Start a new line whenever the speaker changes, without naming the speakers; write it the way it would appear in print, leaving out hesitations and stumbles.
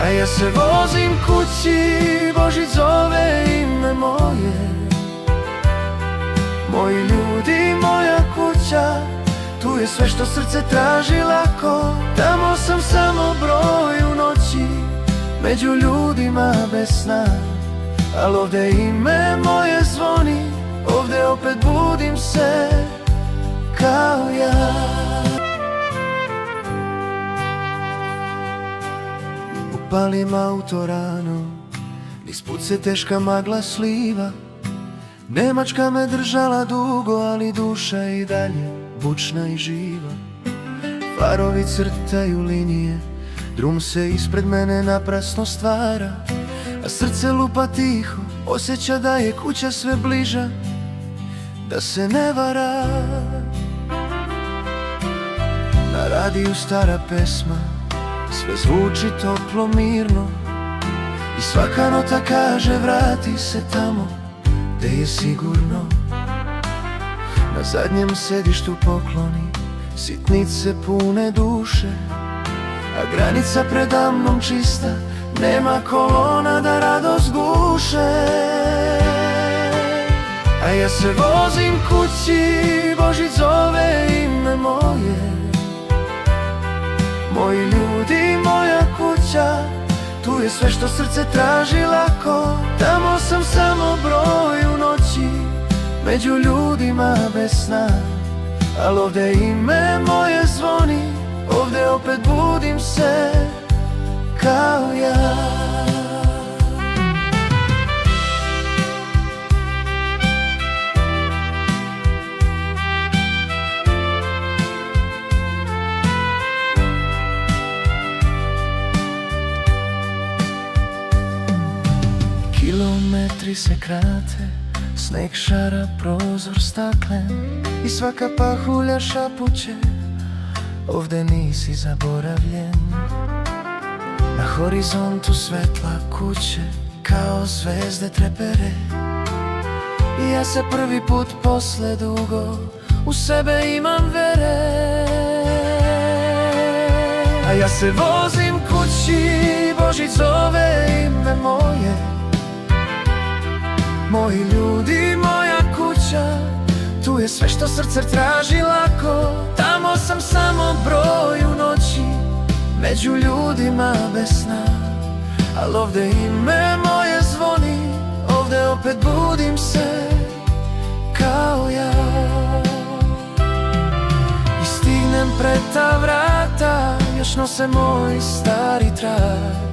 A ja se vozim kući, Božić zove ime moje. Moji ljudi, moja kuća, tu je sve što srce traži lako. Tamo sam samo broj u noći, među ljudima bez sna. Al ovde ime moje zvoni, ovde opet budim se kao ja. Upalim auto rano, ispod se teška magla sliva. Nemačka me držala dugo, ali duša i dalje bučna i živa. Farovi crtaju linije, drum se ispred mene naprasno stvara, a srce lupa tiho, osjeća da je kuća sve bliža, da se ne vara. Na radiju stara pesma, sve zvuči toplo, mirno, i svaka nota kaže vrati se tamo gde je sigurno. Na zadnjem sedištu pokloni, sitnice pune duše, a granica predamnom čista, nema kolona da radost guše. A ja se vozim kući, Božić zove ime moje. Moji ljudi, moja kuća, tu je sve što srce traži lako. Tamo sam samo broj u noći, među ljudima bez sna. Al ovde ime moje zvoni, ovde opet budim se kao ja. Kilometri se krate, sneg šara prozor staklen, i svaka pahulja šapuće, ovde nisi zaboravljen. Na horizontu svetla kuće, kao zvezde trepere, i ja se prvi put posle dugo u sebe imam vere. A ja se vozim kući, Božić zove ime moje. Moji ljudi, moja kuća, tu je sve što srce traži lako. Tamo sam samo broj u noći, među ljudima bez sna. Al ovde ime moje zvoni, ovde opet budim se kao ja. I stignem pred ta vrata, još nose moj stari trag.